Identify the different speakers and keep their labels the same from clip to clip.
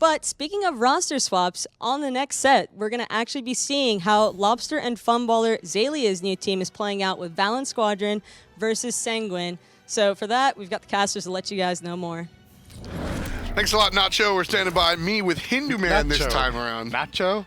Speaker 1: But speaking of roster swaps, on the next set, we're going to actually be seeing how Lawbster and Funballer, Xalia's new team, is playing out with Valance Squadron versus Sanguine. So for that, we've got the casters to let you guys know more.
Speaker 2: Thanks a lot, Nacho. We're standing by me with Hindu Man this time around.
Speaker 3: Nacho?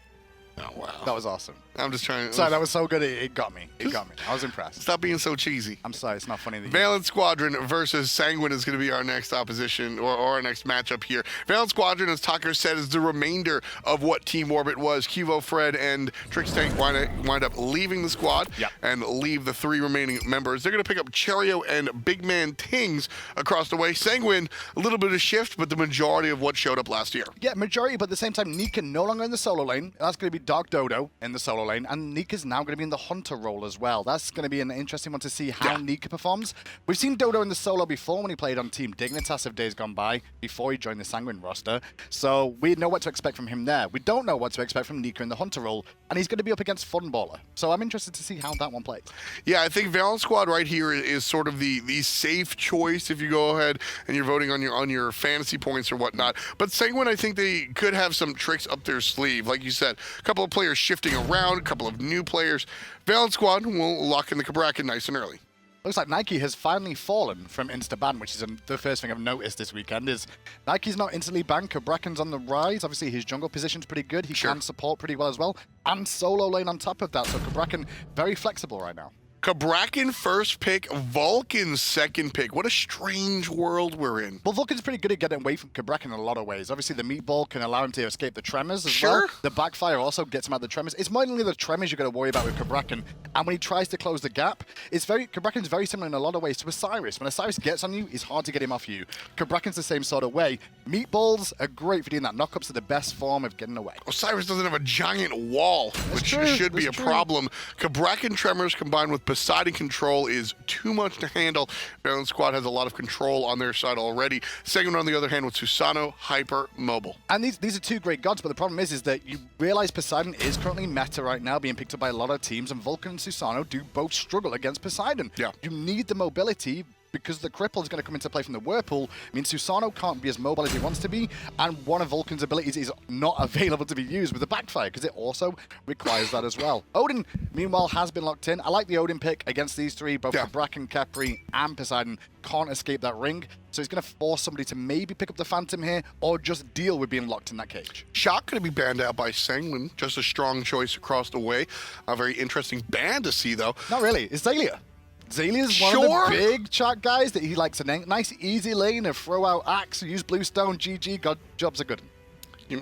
Speaker 2: Oh, wow.
Speaker 3: That was awesome.
Speaker 2: I'm just trying to...
Speaker 3: Sorry, that was so good, it got me. It got me. I was impressed.
Speaker 2: Stop being so cheesy.
Speaker 3: I'm sorry, it's not funny.
Speaker 2: Valance Squadron versus Sanguine is going to be our next opposition, or our next matchup here. Valance Squadron, as Tucker said, is the remainder of what Team Orbit was. Kivo, Fred, and Trickstank wind up leaving the squad and leave the 3 remaining members. They're going to pick up Cherryo and BigManTingz across the way. Sanguine, a little bit of shift, but the majority of what showed up last year.
Speaker 3: Yeah, majority, but at the same time, Nika no longer in the solo lane. That's going to be DeathDodo in the solo lane, and Nika's now going to be in the hunter role as well. That's going to be an interesting one to see how Nika performs. We've seen Dodo in the solo before when he played on Team Dignitas of days gone by, before he joined the Sanguine roster. So we know what to expect from him there. We don't know what to expect from Nika in the hunter role, and he's going to be up against Funballer. So I'm interested to see how that one plays. Yeah,
Speaker 2: I think Valance Squad right here is sort of the safe choice if you go ahead and you're voting on your fantasy points or whatnot. But Sanguine, I think they could have some tricks up their sleeve. Like you said, a couple of players shifting around, a couple of new players. Valance Squad will lock in the Cabrakan nice and early.
Speaker 3: Looks like Nike has finally fallen from insta-ban, which is the first thing I've noticed this weekend, is Nike's not instantly banned. Cabrakan's on the rise. Obviously, his jungle position's pretty good. He can support pretty well as well. And solo lane on top of that. So Cabrakan, very flexible right now.
Speaker 2: Cabrakan first pick, Vulcan second pick. What a strange world we're in.
Speaker 3: Well, Vulcan's pretty good at getting away from Cabrakan in a lot of ways. Obviously, the meatball can allow him to escape the tremors as well. The backfire also gets him out of the tremors. It's mainly the tremors you're going to worry about with Cabrakan. And when he tries to close the gap, Cabrakan's very similar in a lot of ways to Osiris. When Osiris gets on you, it's hard to get him off you. Cabrakan's the same sort of way. Meatballs are great for doing that. Knockups are the best form of getting away.
Speaker 2: Osiris doesn't have a giant wall, which should be a problem. Cabrakan tremors combined with Poseidon control is too much to handle. Valance Squad has a lot of control on their side already. Second, on the other hand, with Susano, hyper mobile.
Speaker 3: And these are 2 great gods, but the problem is that you realize Poseidon is currently meta right now, being picked up by a lot of teams, and Vulcan and Susano do both struggle against Poseidon.
Speaker 2: Yeah.
Speaker 3: You need the mobility, because the cripple is going to come into play from the Whirlpool. I mean, Susano can't be as mobile as he wants to be, and one of Vulcan's abilities is not available to be used with the backfire, because it also requires that as well. Odin, meanwhile, has been locked in. I like the Odin pick against these 3, both Cabrakan, Khepri, and Poseidon can't escape that ring, so he's going to force somebody to maybe pick up the Phantom here, or just deal with being locked in that cage.
Speaker 2: Shock going to be banned out by Sanguine, just a strong choice across the way. A very interesting ban to see, though.
Speaker 3: Not really. It's Xaliea. Xalia's one of the big chat guys that he likes a nice easy lane of throw out axe, use bluestone, GG, God, jobs are good.
Speaker 2: All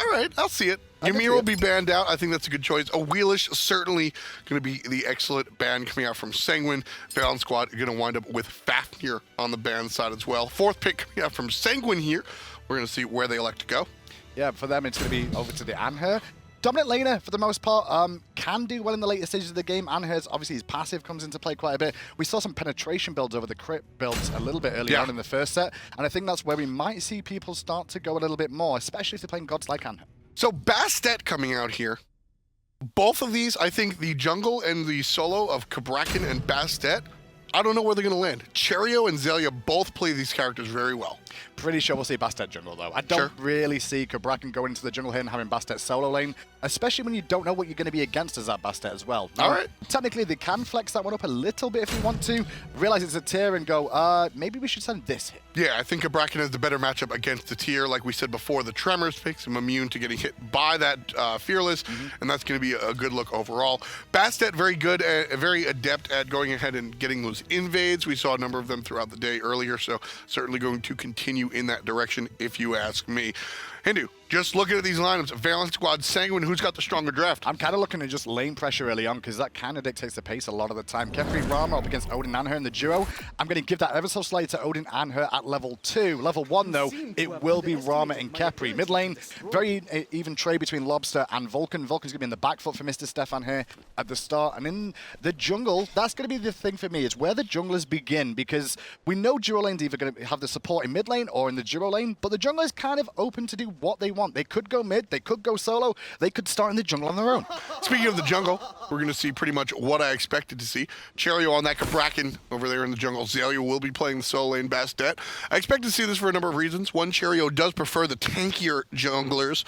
Speaker 2: right, I'll see it. Ymir will be banned out. I think that's a good choice. A Wheelish certainly going to be the excellent ban coming out from Sanguine. Valance Squad going to wind up with Fafnir on the ban side as well. 4th pick coming out from Sanguine here. We're going to see where they elect to go.
Speaker 3: Yeah, for them it's going to be over to the Anhur. Dominant laner, for the most part, can do well in the later stages of the game. Anhur's, obviously, his passive comes into play quite a bit. We saw some penetration builds over the crit builds a little bit early on in the first set, and I think that's where we might see people start to go a little bit more, especially if they're playing gods like Anhur.
Speaker 2: So Bastet coming out here. Both of these, I think the jungle and the solo of Cabrakan and Bastet, I don't know where they're going to land. Cherryo and Xaliea both play these characters very well.
Speaker 3: Pretty sure we'll see Bastet jungle, though. I don't really see Cabrakan going into the jungle here and having Bastet solo lane, especially when you don't know what you're going to be against as that Bastet as well. Now, technically, they can flex that one up a little bit if you want to. Realize it's a tier and go, maybe we should send this hit.
Speaker 2: Yeah, I think Cabrakan has the better matchup against the tier. Like we said before, the Tremors makes him immune to getting hit by that Fearless, and that's going to be a good look overall. Bastet, very good, very adept at going ahead and getting those invades. We saw a number of them throughout the day earlier, so certainly going to continue in that direction, if you ask me. Hindu, just looking at these lineups, Valance Squad, Sanguine, who's got the stronger draft?
Speaker 3: I'm kind of looking at just lane pressure early on, because that kind of dictates the pace a lot of the time. Khepri, Rama up against Odin and Anhur in the duo. I'm going to give that ever so slightly to Odin and Anhur at level 2. Level 1, though, it will be Rama and Khepri. Mid lane, very even trade between Lawbster and Vulcan. Vulcan's going to be in the back foot for Mr. Stefan here at the start. And in the jungle, that's going to be the thing for me, is where the junglers begin, because we know duo lane's either going to have the support in mid lane or in the duo lane, but the jungler is kind of open to do what they want. They could go mid, they could go solo, they could start in the jungle on their own.
Speaker 2: Speaking of the jungle, we're going to see pretty much what I expected to see. Cherryo on that Cabrakan over there in the jungle. Xaliea will be playing the solo lane Bastet. I expect to see this for a number of reasons. One, Cherryo does prefer the tankier junglers.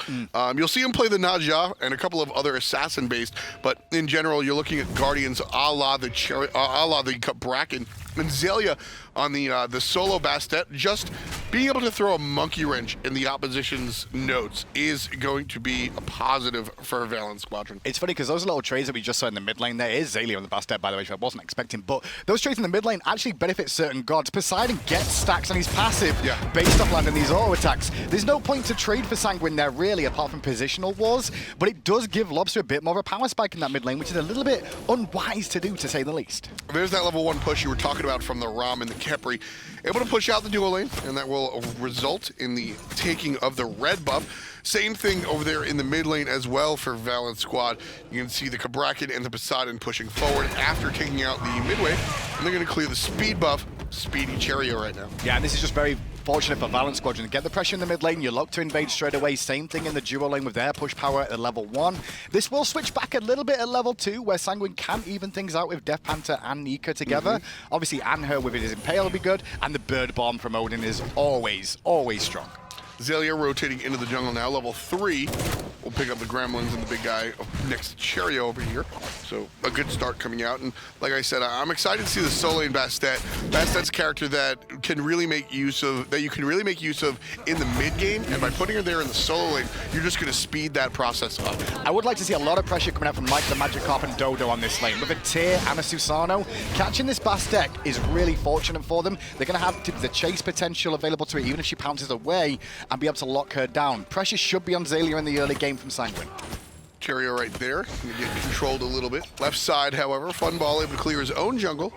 Speaker 2: You'll see him play the Naja and a couple of other assassin-based, but in general, you're looking at Guardians a la the Cabrakan. And Xaliea on the solo Bastet, just being able to throw a monkey wrench in the opposition's notes is going to be a positive for Valance Squadron.
Speaker 3: It's funny because those little trades that we just saw in the mid lane, there is Xaliea on the Bastet, by the way, which I wasn't expecting, but those trades in the mid lane actually benefit certain gods. Poseidon gets stacks on his passive based off landing these auto attacks. There's no point to trade for Sanguine there, really, apart from positional wars, but it does give Lawbster a bit more of a power spike in that mid lane, which is a little bit unwise to do, to say the least.
Speaker 2: There's that level 1 push you were talking about from the Rama and the Khepri. Able to push out the dual lane, and that will result in the taking of the red buff. Same thing over there in the mid lane as well for Valance Squad. You can see the Cabrakan and the Poseidon pushing forward after taking out the midway, and they're going to clear the speed buff. Speedy Cherryo right now.
Speaker 3: Yeah, and this is just very fortunate for Valance Squadron to get the pressure in the mid lane. You look to invade straight away. Same thing in the duo lane with their push power at level 1. This will switch back a little bit at level 2, where Sanguine can even things out with DeathPanter and Nika together. Obviously, Anhur with his Impale will be good, and the Bird Bomb from Odin is always, always strong.
Speaker 2: Xaliea rotating into the jungle now, level 3. We'll pick up the Gremlins and the big guy next to Cherryo over here. So a good start coming out. And like I said, I'm excited to see the solo lane Bastet. Bastet's a character that can really make use of, that you can really make use of in the mid game. And by putting her there in the solo lane, you're just going to speed that process up.
Speaker 3: I would like to see a lot of pressure coming out from MikeTheMagikarp and Dodo on this lane. With a Tyr and a Susano, catching this Bastet is really fortunate for them. They're going to have the chase potential available to it, even if she pounces away, and be able to lock her down. Pressure should be on Xaliea in the early game from Sanguine.
Speaker 2: Cherryo right there, gonna get controlled a little bit. Left side, however, Funballer able to clear his own jungle.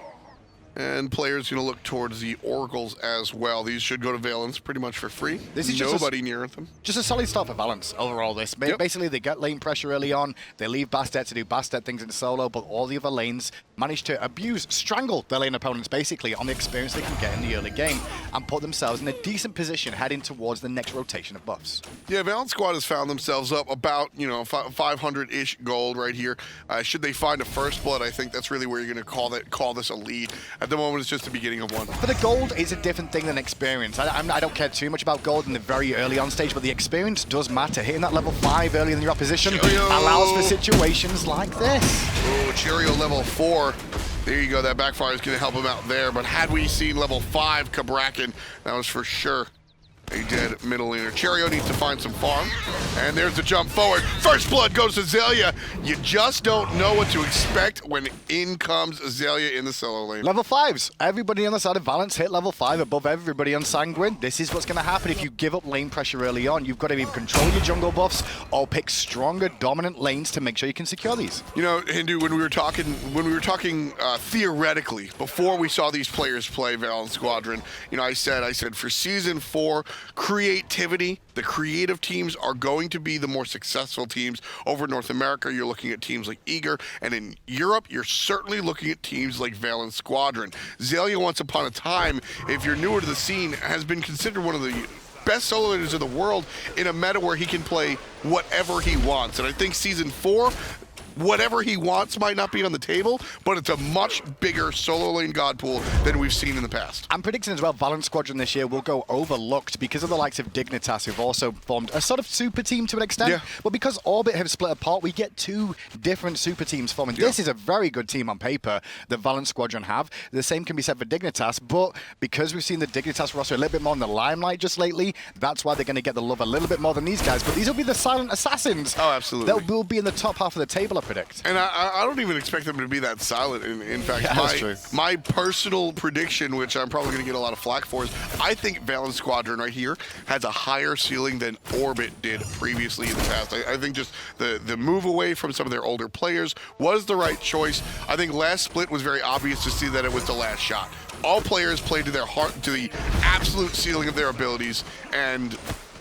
Speaker 2: And players going to look towards the Oracles as well. These should go to Valance pretty much for free.
Speaker 3: This is
Speaker 2: nobody near them.
Speaker 3: Just a solid start for Valance overall. This basically they get lane pressure early on. They leave Bastet to do Bastet things in solo, but all the other lanes manage to abuse, strangle their lane opponents basically on the experience they can get in the early game and put themselves in a decent position heading towards the next rotation of buffs.
Speaker 2: Yeah, Valance Squad has found themselves up about 500-ish gold right here. Should they find a first blood, I think that's really where you're going to call this a lead. At the moment, it's just the beginning of one.
Speaker 3: But the gold is a different thing than experience. I don't care too much about gold in the very early on stage, but the experience does matter. Hitting that level 5 earlier than your opposition allows for situations like this.
Speaker 2: Oh, Cherryo level 4. There you go. That backfire is going to help him out there. But had we seen level 5 Cabrakan, that was for sure a dead middle laner. Cherryo needs to find some farm. And there's the jump forward. First blood goes to Xaliea. You just don't know what to expect when in comes Xaliea in the solo lane.
Speaker 3: Level 5s. Everybody on the side of Valance hit level 5 above everybody on Sanguine. This is what's going to happen if you give up lane pressure early on. You've got to either control your jungle buffs or pick stronger, dominant lanes to make sure you can secure these.
Speaker 2: You know, Hindu, when we were talking theoretically, before we saw these players play Valance Squadron, I said for Season 4, creativity, the creative teams are going to be the more successful teams. Over in North America, you're looking at teams like Eager, and in Europe, you're certainly looking at teams like Valance Squadron. Xaliea, once upon a time, if you're newer to the scene, has been considered one of the best solo laners in the world in a meta where he can play whatever he wants. And I think Season 4, whatever he wants might not be on the table, but it's a much bigger solo lane god pool than we've seen in the past.
Speaker 3: I'm predicting as well Valance Squadron this year will go overlooked because of the likes of Dignitas, who've also formed a sort of super team to an extent.
Speaker 2: Yeah.
Speaker 3: But because Orbit have split apart, we get 2 different super teams forming.
Speaker 2: Yeah.
Speaker 3: This is a very good team on paper that Valance Squadron have. The same can be said for Dignitas, but because we've seen the Dignitas roster a little bit more in the limelight just lately, that's why they're going to get the love a little bit more than these guys. But these will be the silent assassins.
Speaker 2: Oh, absolutely.
Speaker 3: That will be in the top half of the table, I predict.
Speaker 2: And I don't even expect them to be that silent. In fact, my personal prediction, which I'm probably going to get a lot of flack for, is I think Valance Squadron right here has a higher ceiling than Orbit did previously in the past. I think just the move away from some of their older players was the right choice. I think last split was very obvious to see that it was the last shot. All players played to their heart, to the absolute ceiling of their abilities, and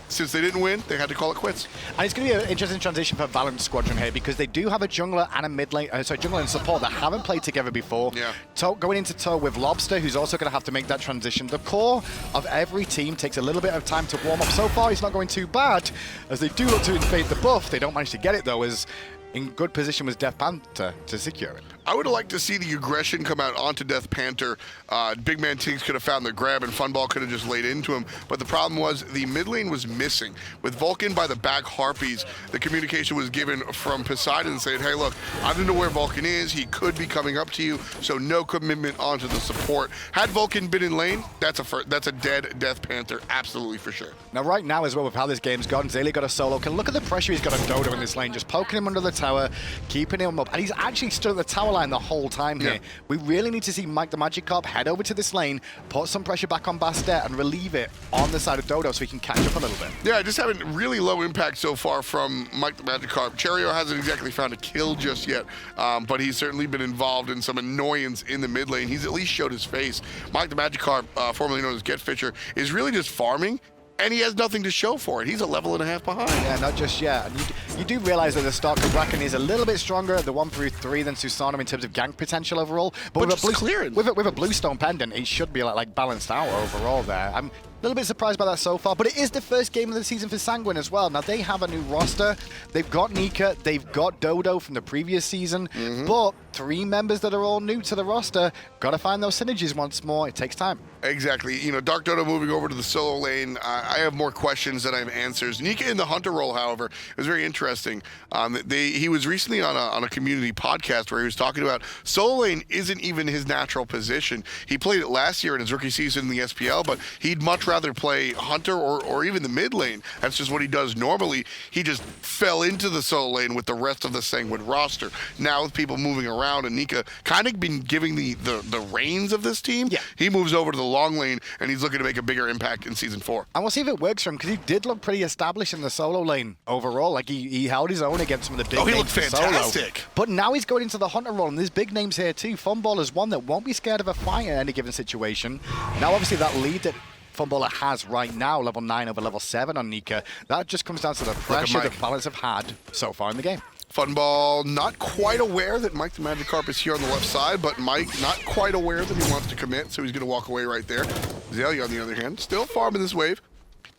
Speaker 2: since they didn't win, they had to call it quits.
Speaker 3: And it's going to be an interesting transition for Valance Squadron here because they do have a jungler and a mid lane, jungler and support that haven't played together before.
Speaker 2: Yeah.
Speaker 3: Going into toe with Lawbster, who's also going to have to make that transition. The core of every team takes a little bit of time to warm up. So far, he's not going too bad, as they do look to invade the buff. They don't manage to get it, though, as in good position was DeathPanter to secure it.
Speaker 2: I would have liked to see the aggression come out onto DeathPanter. BigManTingz could have found the grab and Funball could have just laid into him. But the problem was the mid lane was missing. With Vulcan by the back Harpies, the communication was given from Poseidon saying, hey, look, I don't know where Vulcan is. He could be coming up to you, so no commitment onto the support. Had Vulcan been in lane, that's a dead DeathPanter, absolutely for sure.
Speaker 3: Now, right now as well, with how this game's gone, Xaliea got a solo. Can look at the pressure he's got on Dodo in this lane, just poking him under the tower, keeping him up. And he's actually stood at the tower line the whole time here. We really need to see MikeTheMagikarp head over to this lane, put some pressure back on Bastet, and relieve it on the side of Dodo so he can catch up a little bit.
Speaker 2: Yeah, just having really low impact so far from MikeTheMagikarp. Cherryo hasn't exactly found a kill just yet, but he's certainly been involved in some annoyance in the mid lane. He's at least showed his face. MikeTheMagikarp, formerly known as GetFisher, is really just farming, and he has nothing to show for it. He's a level and a half behind.
Speaker 3: Yeah, not just yet. And you do realize that the start Cabrakan is a little bit stronger at the 1-3 than Susano in terms of gank potential overall. But with a bluestone pendant, it should be like balanced out overall there. I'm a little bit surprised by that so far, but it is the first game of the season for Sanguine as well. Now, they have a new roster. They've got Nika, they've got Dodo from the previous season, but 3 members that are all new to the roster. Got to find those synergies once more. It takes time.
Speaker 2: Exactly. You know, DeathDodo moving over to the solo lane. I have more questions than I have answers. Nika in the Hunter role, however, was very interesting. He was recently on a community podcast where he was talking about solo lane isn't even his natural position. He played it last year in his rookie season in the SPL, but he'd much rather play Hunter or even the mid lane. That's just what he does normally. He just fell into the solo lane with the rest of the Sanguine roster. Now with people moving around and Nika kind of been giving the reins of this team, he moves over to the long lane and he's looking to make a bigger impact in Season 4.
Speaker 3: And we'll see if it works for him, because he did look pretty established in the solo lane overall. Like, he held his own against some of the big names.
Speaker 2: He looked fantastic.
Speaker 3: Solo. But now he's going into the Hunter role, and there's big names here too. Funballer's one that won't be scared of a fight in any given situation. Now, obviously, that lead that Funballer has right now, level 9 over level 7 on Nika, that just comes down to the pressure that Valance have had so far in the game.
Speaker 2: Funball not quite aware that MikeTheMagikarp is here on the left side, but Mike not quite aware that he wants to commit, so he's going to walk away right there. Xaliea, on the other hand, still farming this wave.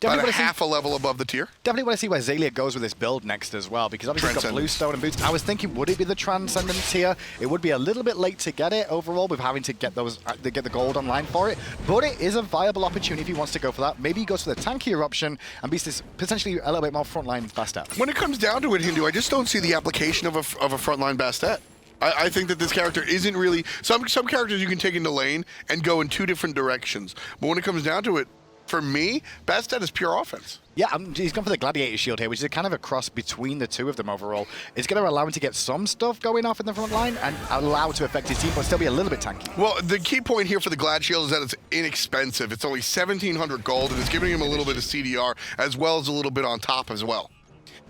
Speaker 2: About half a level above the tier.
Speaker 3: Definitely want to see where Xaliea goes with this build next as well, because obviously he's got Bluestone and Boots. I was thinking, would it be the Transcendence tier? It would be a little bit late to get it overall, with having to get the gold online for it, but it is a viable opportunity if he wants to go for that. Maybe he goes for the tankier option and beats this potentially a little bit more frontline Bastet.
Speaker 2: When it comes down to it, Hindu, I just don't see the application of a frontline Bastet. I think that this character isn't really... Some characters you can take into lane and go in 2 different directions, but when it comes down to it, for me, Bastet is pure offense.
Speaker 3: Yeah, he's gone for the Gladiator Shield here, which is a kind of a cross between the 2 of them overall. It's going to allow him to get some stuff going off in the front line and allow it to affect his team, but still be a little bit tanky.
Speaker 2: Well, the key point here for the Glad Shield is that it's inexpensive. It's only 1,700 gold, and it's giving him a little bit of CDR, as well as a little bit on top as well.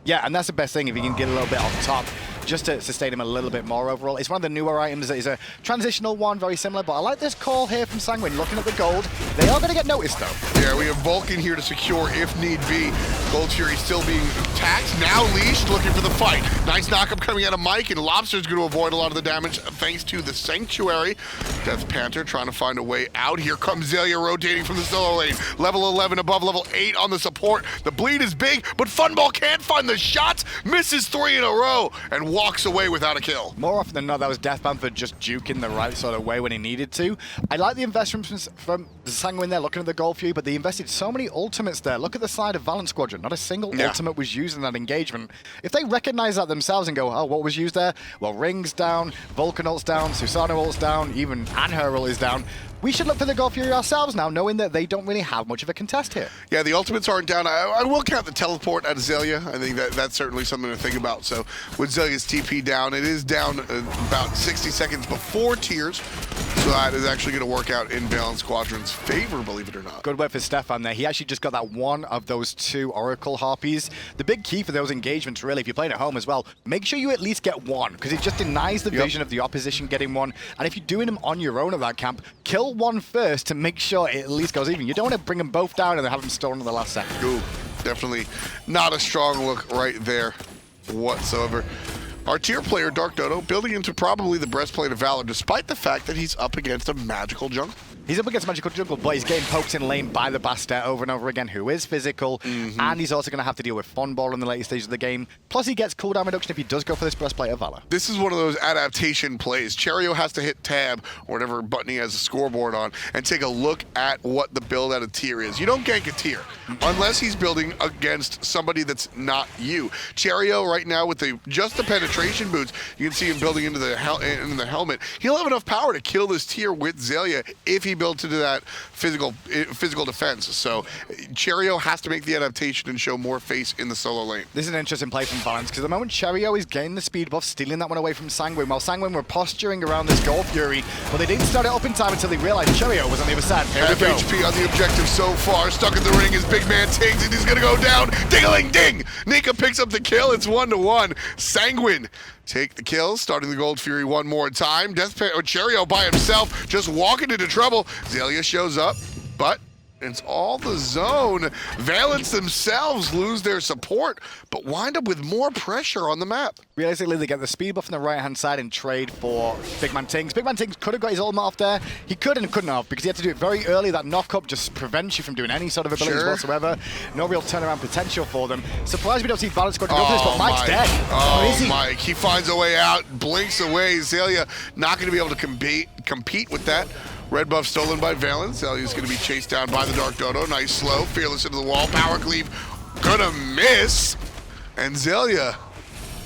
Speaker 3: Yeah, and that's the best thing, if you can get a little bit on top, just to sustain him a little bit more overall. It's one of the newer items that is a transitional one, very similar, but I like this call here from Sanguine, looking at the gold. They are going to get noticed, though.
Speaker 2: Yeah, we have Vulcan here to secure if need be. Gold Fury still being taxed, now leashed, looking for the fight. Nice knockup coming out of Mike, and Lawbster's going to avoid a lot of the damage thanks to the Sanctuary. DeathPanter trying to find a way out. Here comes Xaliea rotating from the solo lane. Level 11 above level 8 on the support. The bleed is big, but Funball can't find the shots, misses 3 in a row, and walks away without a kill.
Speaker 3: More often than not, that was DeathPanter just juking the right sort of way when he needed to. I like the investments from Sanguine there, looking at the gold for you, but they invested so many ultimates there. Look at the side of Valance Squadron. Not a single ultimate was used in that engagement. If they recognize that themselves and go, oh, what was used there? Well, Ring's down, Vulcan ult's down, Susano ult's down, even Anhur ult is down. We should look for the Gold Fury ourselves now, knowing that they don't really have much of a contest here.
Speaker 2: Yeah, the ultimates aren't down. I will count the teleport at Xaliea. I think that's certainly something to think about. So with Xalia's TP down, it is down about 60 seconds before tiers. So that is actually going to work out in Valance Squadron's favor, believe it or not.
Speaker 3: Good work for Stefan there. He actually just got that one of those 2 Oracle Harpies. The big key for those engagements, really, if you're playing at home as well, make sure you at least get one, because it just denies the vision of the opposition getting one. And if you're doing them on your own at that camp, kill one first to make sure it at least goes even. You don't want to bring them both down and have them stolen at the last second.
Speaker 2: Ooh. Definitely not a strong look right there whatsoever. Our tier player, DeathDarkDodo, building into probably the breastplate of Valor, despite the fact that he's up against a magical jungle.
Speaker 3: He's up against Magical Jungle, but he's getting poked in lane by the Bastet over and over again, who is physical, and he's also going to have to deal with Funballer in the later stages of the game. Plus, he gets cooldown reduction if he does go for this breastplate of Valor.
Speaker 2: This is one of those adaptation plays. Cherryo has to hit tab, or whatever button he has a scoreboard on, and take a look at what the build out of tier is. You don't gank a tier unless he's building against somebody that's not you. Cherryo right now with just the penetration boots, you can see him building into the helmet. He'll have enough power to kill this tier with Xaliea if he built into that physical defense. So Cherryo has to make the adaptation and show more face in the solo lane.
Speaker 3: This is an interesting play from Valance, because the moment Cherryo is getting the speed buff, stealing that one away from Sanguine, while Sanguine were posturing around this Gold Fury, but they didn't start it up in time until they realized Cherryo was on the other side. Here we go.
Speaker 2: FHP on the objective so far. Stuck in the ring is BigManTingz, and he's going to go down. Ding-a-ling-ding! Nika picks up the kill. It's 1-1. Sanguine take the kills, starting the Gold Fury one more time. Cherryo by himself, just walking into trouble. Xaliea shows up, but it's all the zone. Valance themselves lose their support, but wind up with more pressure on the map.
Speaker 3: Realistically, they get the speed buff on the right-hand side in trade for BigManTingz. BigManTingz could have got his ultimate off there. He could and couldn't have, because he had to do it very early. That knock-up just prevents you from doing any sort of abilities whatsoever. No real turnaround potential for them. Surprised we don't see Valance Squad go for this, but Mike's dead.
Speaker 2: Oh, Mike. He finds a way out, blinks away. Xaliea not going to be able to compete with that. Red buff stolen by Valance. Xalia's going to be chased down by the DeathDarkDodo. Nice slow, fearless into the wall. Power cleave, gonna miss. And Xaliea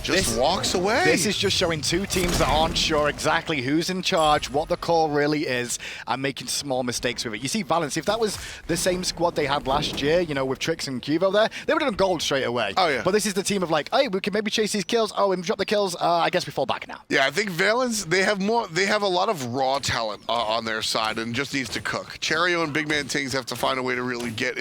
Speaker 2: just walks away.
Speaker 3: This is just showing two teams that aren't sure exactly who's in charge, what the call really is, and making small mistakes with it. You see, Valance, if that was the same squad they had last year, you know, with Trix and Cuvo there, they would have done gold straight away.
Speaker 2: Oh, yeah.
Speaker 3: But this is the team of like, hey, we can maybe chase these kills. Oh, we drop the kills. I guess we fall back now.
Speaker 2: Yeah, I think Valance, they have a lot of raw talent on their side and just needs to cook. Cherryo and BigManTingz have to find a way to really get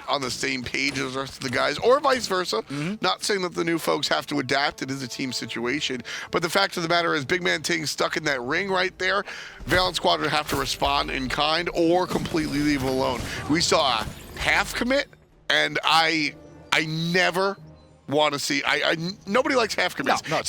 Speaker 2: on the same page as the rest of the guys, or vice versa. Not saying that the new folks have to adapt. It is a team situation. But the fact of the matter is BigManTingz stuck in that ring right there. Valance Squad would have to respond in kind or completely leave him alone. We saw a half commit, and I never want to see. Nobody likes half commits.
Speaker 3: No,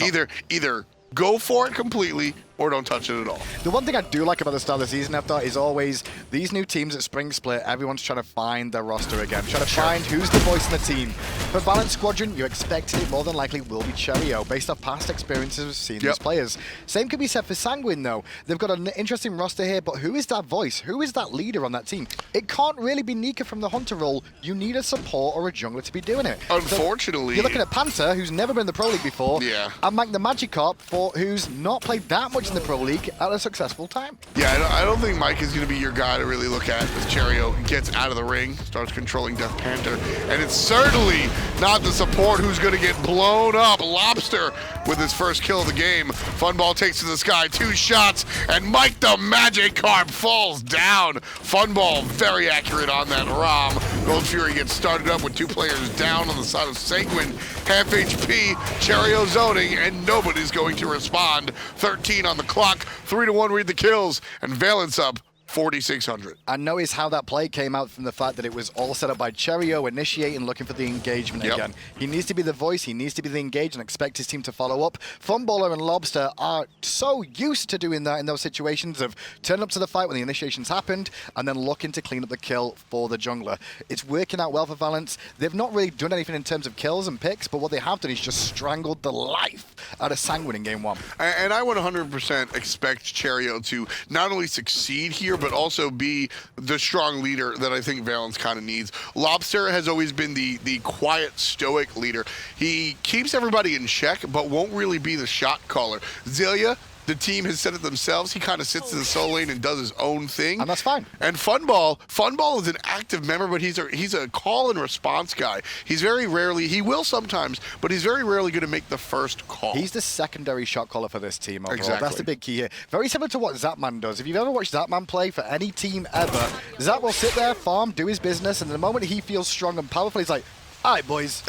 Speaker 2: either go for it completely or don't touch it at all.
Speaker 3: The one thing I do like about the start of the season, I thought, is always these new teams at Spring Split, everyone's trying to find their roster again, trying to find who's the voice in the team. For Valance Squadron, you expected it more than likely will be Cherryo, based off past experiences of seeing these players. Same could be said for Sanguine, though. They've got an interesting roster here, but who is that voice? Who is that leader on that team? It can't really be Nika from the Hunter role. You need a support or a jungler to be doing it.
Speaker 2: Unfortunately.
Speaker 3: So you're looking at Panther, who's never been in the Pro League before, and MikeTheMagikarp, who's not played that much in the Pro League at a successful time.
Speaker 2: Yeah, I don't think Mike is going to be your guy to really look at as Cherryo gets out of the ring, starts controlling DeathPanter, and it's certainly not the support who's going to get blown up. Lawbster with his first kill of the game. Funball takes to the sky, 2 shots, and MikeTheMagikarp falls down. Funball very accurate on that Ram. Gold Fury gets started up with 2 players down on the side of Sanguine. Half HP, Cherryo zoning, and nobody's going to respond. 13 on the clock, 3-1 read the kills, and Valance up 4,600.
Speaker 3: I noticed how that play came out from the fact that it was all set up by Cherryo initiating, looking for the engagement again. He needs to be the voice, he needs to be the engaged, and expect his team to follow up. Funballer and Lawbster are so used to doing that in those situations of turning up to the fight when the initiations happened and then looking to clean up the kill for the jungler. It's working out well for Valance. They've not really done anything in terms of kills and picks, but what they have done is just strangled the life out of Sanguine in game 1.
Speaker 2: And I would 100% expect Cherryo to not only succeed here, but also be the strong leader that I think Valance kind of needs. Lawbster has always been the quiet, stoic leader. He keeps everybody in check, but won't really be the shot caller. Xaliea, the team has said it themselves, he kind of sits in the solo lane and does his own thing.
Speaker 3: And that's fine.
Speaker 2: And Funball is an active member, but he's a call and response guy. He's very rarely, he will sometimes, but he's very rarely going to make the first call.
Speaker 3: He's the secondary shot caller for this team overall.
Speaker 2: Exactly.
Speaker 3: That's the big key here. Very similar to what Zapman does. If you've ever watched Zapman play for any team ever, Zap will sit there, farm, do his business, and the moment he feels strong and powerful, he's like, all right, boys,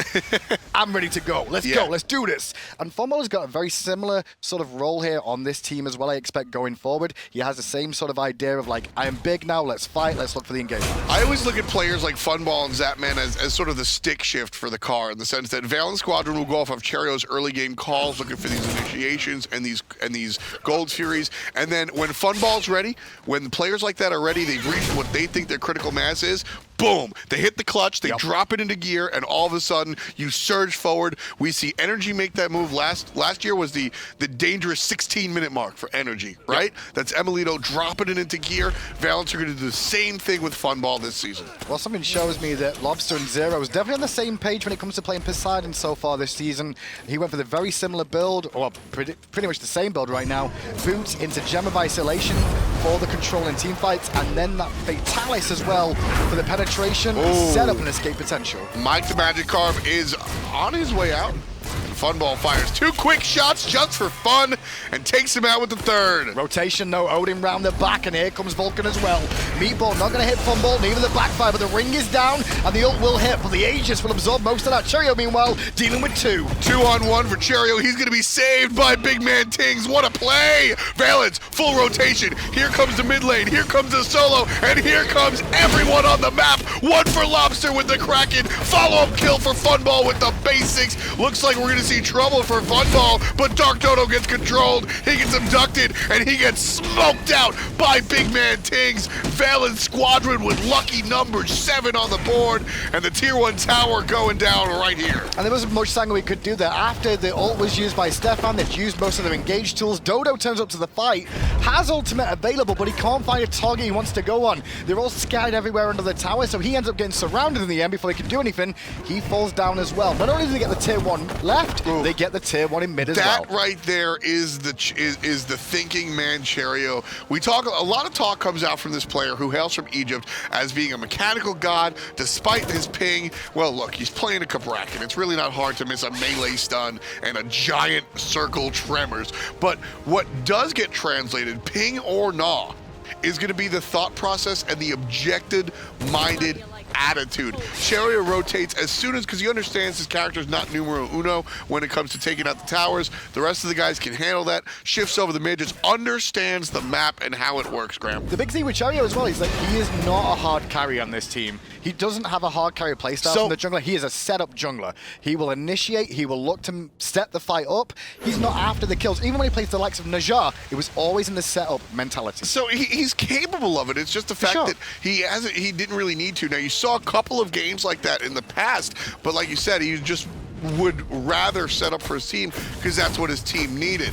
Speaker 3: I'm ready to go. Let's go. Let's do this. And Funballer's got a very similar sort of role here on this team as well, I expect, going forward. He has the same sort of idea of, like, I am big now, let's fight, let's look for the engagement.
Speaker 2: I always look at players like Funball and Zapman as sort of the stick shift for the car, in the sense that Valance Squadron will go off of Cherryo's early game calls, looking for these initiations and these Gold Furies. And then when Funball's ready, when players like that are ready, they've reached what they think their critical mass is, boom, they hit the clutch, they drop it into gear, and all of a sudden you surge forward. We see Energy make that move. Last year was the dangerous 16-minute mark for Energy, right? That's Emilito dropping it into gear. Valance are going to do the same thing with Funball this season.
Speaker 3: Well, something shows me that Lawbster and Zero is definitely on the same page when it comes to playing Poseidon so far this season. He went for the very similar build, or pretty much the same build right now. Boots into Gem of Isolation for the control in team fights, and then that Fatalis as well for the penetration, set up an escape potential.
Speaker 2: MikeTheMagikarp is on his way out. Funball fires 2 quick shots just for fun and takes him out with the 3rd.
Speaker 3: Rotation though, Odin round the back, and here comes Vulcan as well. Meatball not going to hit Funball, neither the backfire, but the ring is down, and the ult will hit, but the Aegis will absorb most of that. Cherryo, meanwhile, dealing with 2.
Speaker 2: 2-on-1 for Cherryo. He's going to be saved by BigManTingz. What a play! Valance, full rotation. Here comes the mid lane. Here comes the solo. And here comes everyone on the map. 1 for Lawbster with the Kraken. Follow-up kill for Funball with the basics. Looks like we're going to see trouble for Funball, but DeathDarkDodo gets controlled. He gets abducted, and he gets smoked out by BigManTingz. Valance Squadron with lucky number 7 on the board, and the tier 1 tower going down right here.
Speaker 3: And there wasn't much Sanguine could do there. After the ult was used by Stefan, they've used most of their engaged tools. Dodo turns up to the fight, has ultimate available, but he can't find a target he wants to go on. They're all scattered everywhere under the tower, so he ends up getting surrounded in the end before they can do anything. He falls down as well. Not only do they get the tier 1 left, they get the tier 1 in mid as well.
Speaker 2: That right there is the thinking man Cherryo. We talk, a lot of talk comes out from this player who hails from Egypt as being a mechanical god despite his ping. Well, look, he's playing a Cabrakan. It's really not hard to miss a melee stun and a giant circle tremors. But what does get translated, ping or nah, is going to be the thought process and the objective-minded attitude. Cherryo rotates as soon as, because he understands his character is not numero uno when it comes to taking out the towers. The rest of the guys can handle that. Shifts over the mid, just understands the map and how it works, Graham.
Speaker 3: The big thing with Cherryo as well is that he is not a hard carry on this team. He doesn't have a hard carry playstyle from the jungler. He is a setup jungler. He will initiate, he will look to set the fight up. He's not after the kills. Even when he plays the likes of Najar, it was always in the setup mentality.
Speaker 2: So he's capable of it. It's just the fact that he didn't really need to. Now, you saw a couple of games like that in the past, but like you said, he just would rather set up for his team because that's what his team needed.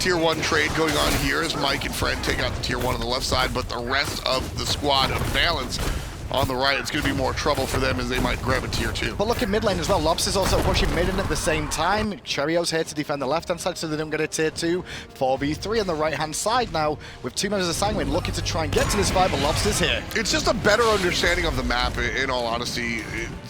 Speaker 2: Tier 1 trade going on here as Mike and Fred take out the tier 1 on the left side, but the rest of the squad of Valance on the right, it's going to be more trouble for them as they might grab a tier 2.
Speaker 3: But look at mid lane as well. Lobster's also pushing mid in at the same time. Cherryo's here to defend the left-hand side so they don't get a tier 2. 4v3 on the right-hand side now with 2 members of Sanguine looking to try and get to this fight, but Lobster's here.
Speaker 2: It's just a better understanding of the map, in all honesty,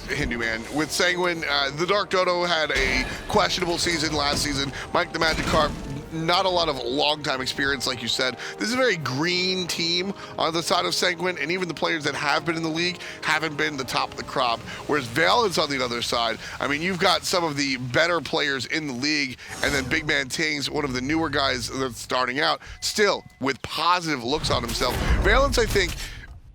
Speaker 2: Hindu Man. With Sanguine, TheDarkDodo had a questionable season last season. MikeTheMagikarp, not a lot of long-time experience, like you said. This is a very green team on the side of Sanguine, and even the players that have been in the league haven't been the top of the crop. Whereas Valance on the other side, I mean, you've got some of the better players in the league, and then BigManTingz, one of the newer guys that's starting out, still with positive looks on himself. Valance, I think,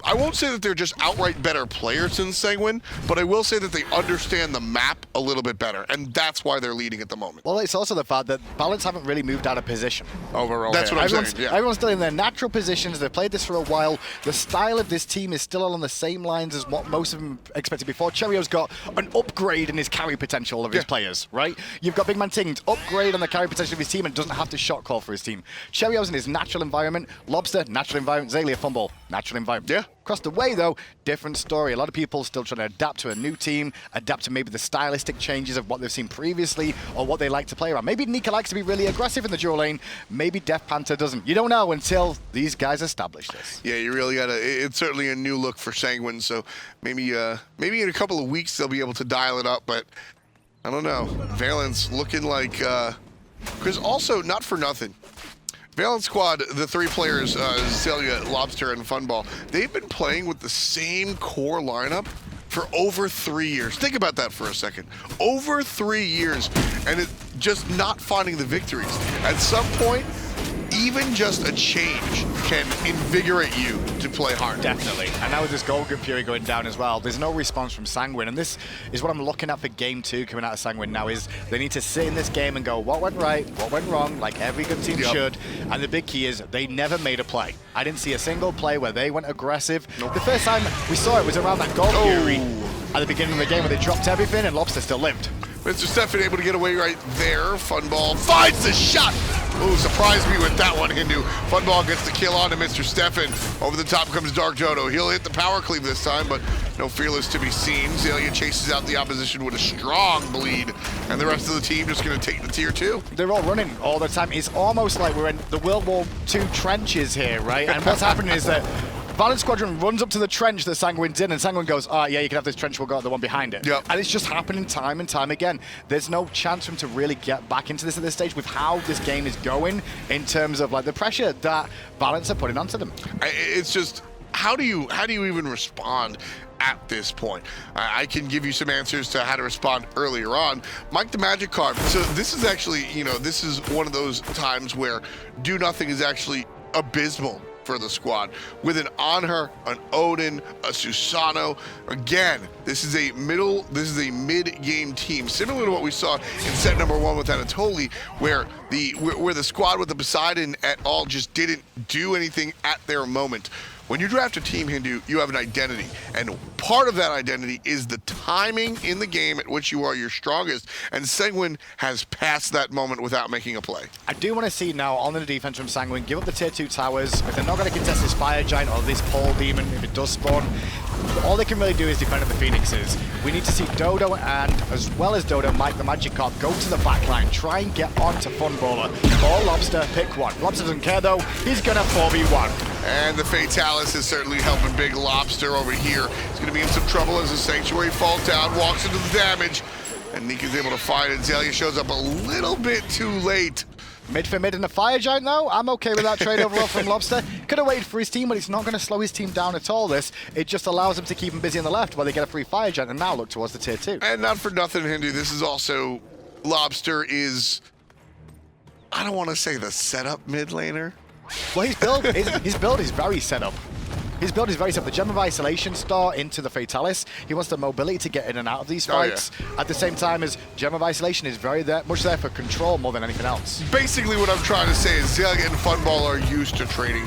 Speaker 2: I won't say that they're just outright better players than Sanguine, but I will say that they understand the map a little bit better, and that's why they're leading at the moment.
Speaker 3: Well, it's also the fact that Valance haven't really moved out of position overall.
Speaker 2: That's what I'm saying, yeah.
Speaker 3: Everyone's still in their natural positions. They've played this for a while. The style of this team is still on the same lines as what most of them expected before. Cherryo's got an upgrade in his carry potential of his players, right? You've got BigManTingz, upgrade on the carry potential of his team and doesn't have to shot call for his team. Cherryo's in his natural environment. Lawbster, natural environment. Xaliea, Funball, natural environment.
Speaker 2: Yeah.
Speaker 3: Across the way, though, different story. A lot of people still trying to adapt to a new team, adapt to maybe the stylistic changes of what they've seen previously or what they like to play around. Maybe Nika likes to be really aggressive in the dual lane. Maybe DeathPanter doesn't. You don't know until these guys establish this.
Speaker 2: Yeah, you really got to. It's certainly a new look for Sanguine, so maybe in a couple of weeks they'll be able to dial it up, but I don't know. Valance looking like, because also, not for nothing, Valance Squad, the 3 players, Xaliea, Lawbster, and Funball, they've been playing with the same core lineup for over 3 years. Think about that for a second. Over 3 years, and it just not finding the victories. At some point, even just a change can invigorate you to play hard.
Speaker 3: Definitely. And now with this Golden Fury going down as well, there's no response from Sanguine. And this is what I'm looking at for game 2 coming out of Sanguine now, is they need to sit in this game and go, what went right, what went wrong, like every good team should. And the big key is they never made a play. I didn't see a single play where they went aggressive.
Speaker 2: Nope.
Speaker 3: The first time we saw it was around that Golden Fury at the beginning of the game where they dropped everything and Lawbster still lived.
Speaker 2: Mr. Stefan able to get away right there. Funball finds the shot. Ooh, surprised me with that one, Hindu. Funball gets the kill onto Mr. Stefan. Over the top comes DeathDarkDodo. He'll hit the power cleave this time, but no Fearless to be seen. Xaliea chases out the opposition with a strong bleed, and the rest of the team just going to take the tier 2.
Speaker 3: They're all running all the time. It's almost like we're in the World War II trenches here, right? And what's happening is that Valance Squadron runs up to the trench that Sanguine's in, and Sanguine goes, yeah, you can have this trench, we'll go at the one behind it.
Speaker 2: Yep.
Speaker 3: And it's just happening time and time again. There's no chance for him to really get back into this at this stage with how this game is going in terms of like the pressure that Valance are putting onto them.
Speaker 2: It's just, how do you even respond at this point? I can give you some answers to how to respond earlier on. MikeTheMagikarp, so this is actually, this is one of those times where do nothing is actually abysmal for the squad. With an Anhur, an Odin, a Susano. Again, this is a mid-game team, similar to what we saw in set number 1 with Anatoly, where the squad with the Poseidon et al. Just didn't do anything at their moment. When you draft a team, Hindu, you have an identity, and part of that identity is the timing in the game at which you are your strongest, and Sanguine has passed that moment without making a play.
Speaker 3: I do want to see now on the defense from Sanguine, give up the tier 2 towers. If they're not going to contest this Fire Giant or this Pole Demon, if it does spawn, all they can really do is defend the Phoenixes. We need to see Dodo and, as well as Dodo, MikeTheMagikarp go to the backline, try and get onto Funballer. Or Lawbster, pick one. Lawbster doesn't care though, he's going to 4v1.
Speaker 2: And the Fatalis is certainly helping Big Lawbster over here. He's going to be in some trouble as the Sanctuary falls down, walks into the damage, and Nika's able to find it. Xaliea shows up a little bit too late.
Speaker 3: Mid for mid and a Fire Giant though. I'm okay with that trade overall from Lawbster. Could have waited for his team, but it's not going to slow his team down at all, this. It just allows him to keep him busy on the left while they get a free Fire Giant and now look towards the tier 2.
Speaker 2: And not for nothing, Hindu, this is also, Lawbster is, I don't want to say the setup mid laner.
Speaker 3: Well, his build is very set up. His build is very simple. The Gem of Isolation star into the Fatalis. He wants the mobility to get in and out of these fights. At the same time as Gem of Isolation is much there for control more than anything else.
Speaker 2: Basically what I'm trying to say is Xaliea and Funball are used to trading.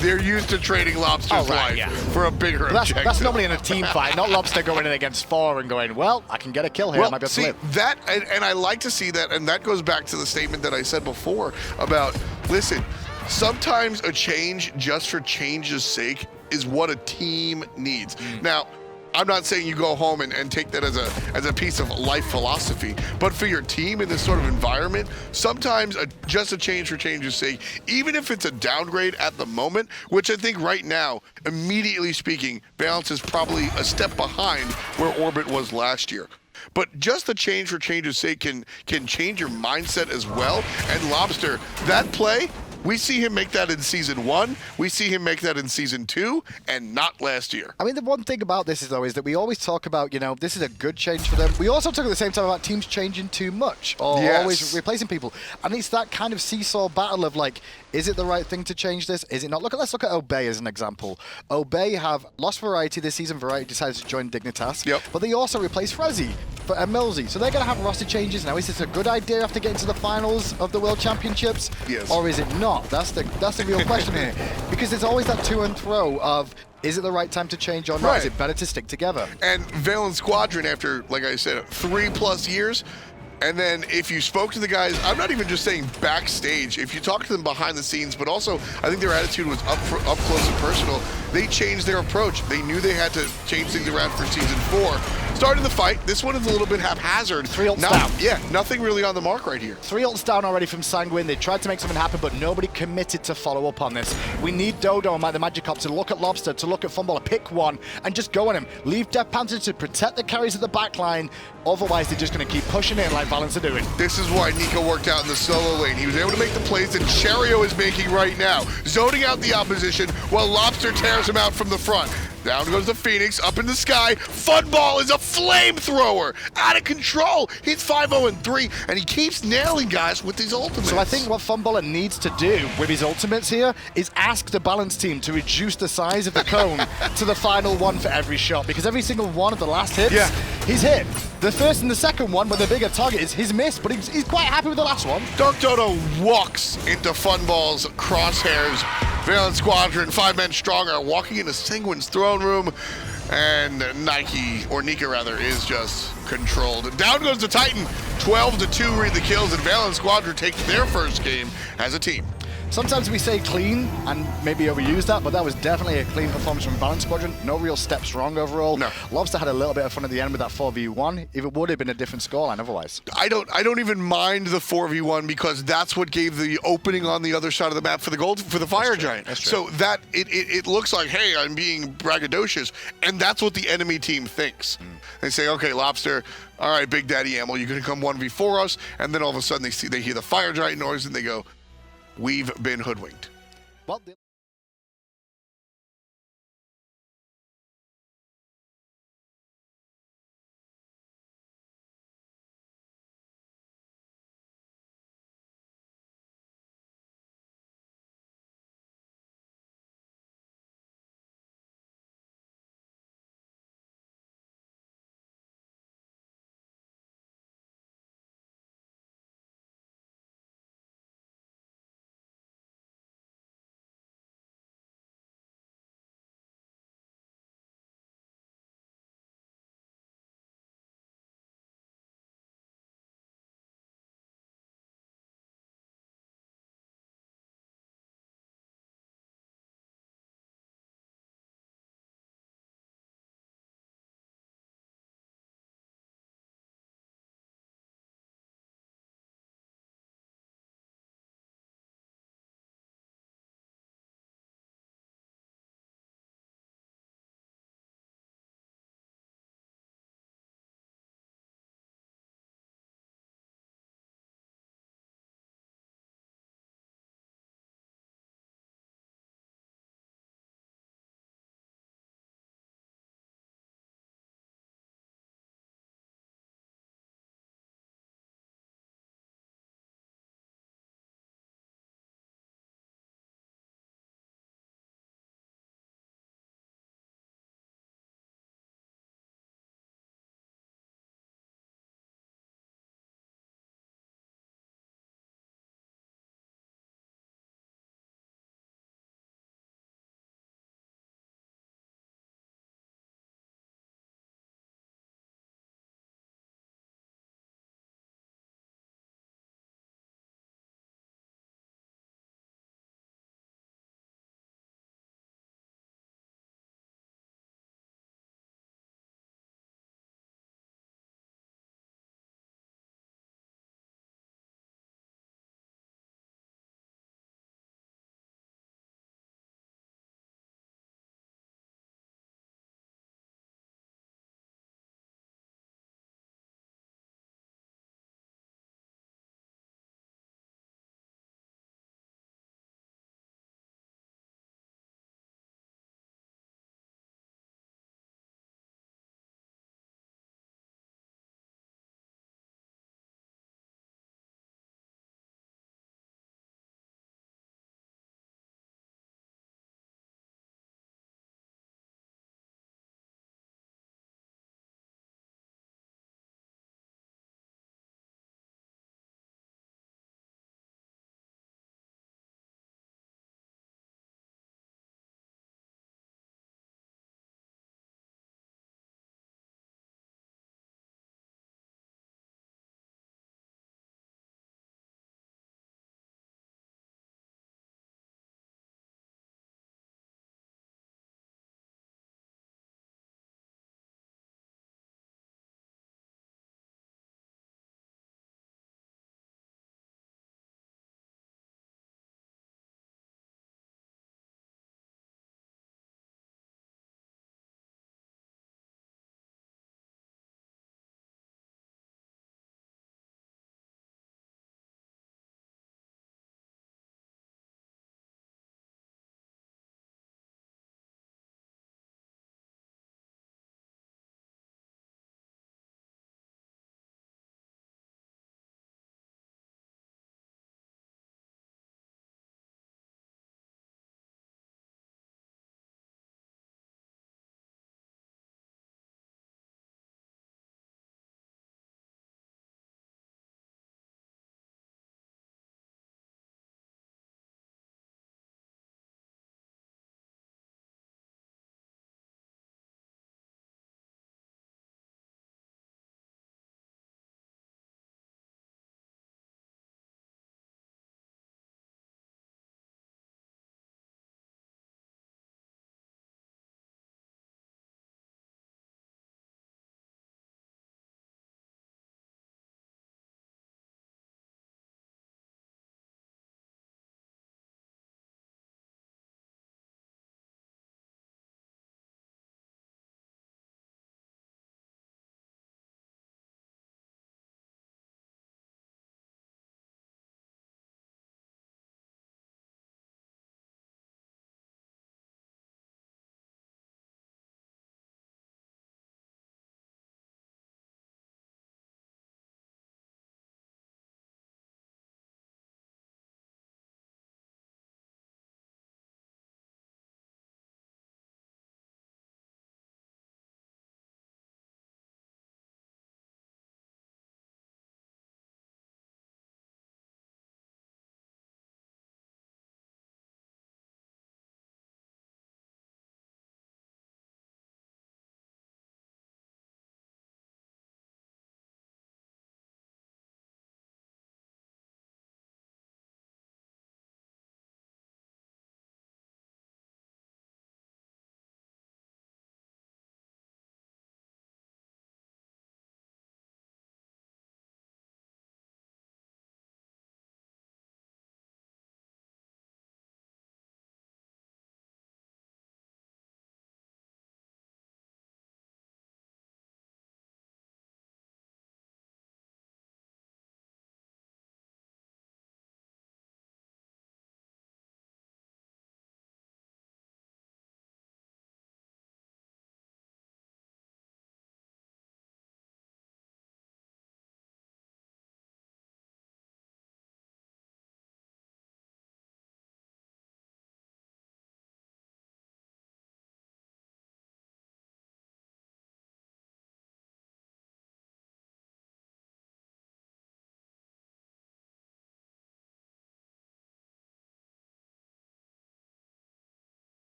Speaker 2: They're used to trading Lawbster's life for a bigger objective.
Speaker 3: That's normally in a team fight, not Lawbster going in against 4 and going, well, I can get a kill here. I might be able to live.
Speaker 2: That, and I like to see that, and that goes back to the statement that I said before about, listen, sometimes a change just for change's sake is what a team needs. Now, I'm not saying you go home and take that as a piece of life philosophy, but for your team in this sort of environment, sometimes just a change for change's sake, even if it's a downgrade at the moment, which I think right now, immediately speaking, Valance is probably a step behind where Orbit was last year. But just a change for change's sake can change your mindset as well. And Lawbster, that play, we see him make that in Season 1, we see him make that in Season 2, and not last year.
Speaker 3: I mean, the one thing about this is, though, is that we always talk about, this is a good change for them. We also talk at the same time about teams changing too much, or always replacing people. And it's that kind of seesaw battle of, like, is it the right thing to change this? Is it not? Let's look at Obey as an example. Obey have lost Variety this season. Variety decides to join Dignitas. But they also replaced Frezzy for Milzy. So they're going to have roster changes. Now, is this a good idea after getting to the finals of the World Championships?
Speaker 2: Yes.
Speaker 3: Or is it not? That's the real question here. Because there's always that to and fro of, is it the right time to change or not? Is it better to stick together?
Speaker 2: And Valance Squadron, after, like I said, 3+ years, and then if you spoke to the guys, I'm not even just saying backstage, if you talk to them behind the scenes, but also I think their attitude was up close and personal, they changed their approach. They knew they had to change things around for Season 4. Starting the fight, this one is a little bit haphazard.
Speaker 3: 3 ults down.
Speaker 2: Yeah, nothing really on the mark right here.
Speaker 3: 3 ults down already from Sanguine. They tried to make something happen, but nobody committed to follow up on this. We need Dodo and MikeTheMagikarp to look at Lawbster, to look at Funballer, pick one, and just go on him. Leave DeathPanter to protect the carries at the back line. Otherwise, they're just going to keep pushing it like Valance are doing.
Speaker 2: This is why Nika worked out in the solo lane. He was able to make the plays that Cherryo is making right now, zoning out the opposition while Lawbster tears him out from the front. Down goes the Phoenix, up in the sky. Funball is a flamethrower, out of control. He's 5-0-3, and he keeps nailing guys with these ultimates.
Speaker 3: So I think what Funballer needs to do with his ultimates here is ask the balance team to reduce the size of the cone to the final one for every shot, because every single one of the last hits, he's hit. The first and the second one, where the bigger target is, he's missed, but he's quite happy with the last one.
Speaker 2: DeathDodo walks into Funball's crosshairs. Valance Squadron, 5 men strong, are walking into Sanguine's throne room, and Nika is just controlled. Down goes the Titan, 12-2 read the kills, and Valance Squadron take their first game as a team.
Speaker 3: Sometimes we say clean and maybe overuse that, but that was definitely a clean performance from Valance Squadron. No real steps wrong overall.
Speaker 2: No.
Speaker 3: Lawbster had a little bit of fun at the end with that 4v1. If it would have been a different scoreline otherwise.
Speaker 2: I don't even mind the 4v1 because that's what gave the opening on the other side of the map for the Fire Giant. So that it looks like, hey, I'm being braggadocious, and that's what the enemy team thinks. They say, okay, Lawbster, all right, Big Daddy Ammo, you're gonna come 1v4 us, and then all of a sudden they hear the Fire Giant noise and they go, we've been hoodwinked.
Speaker 3: Well,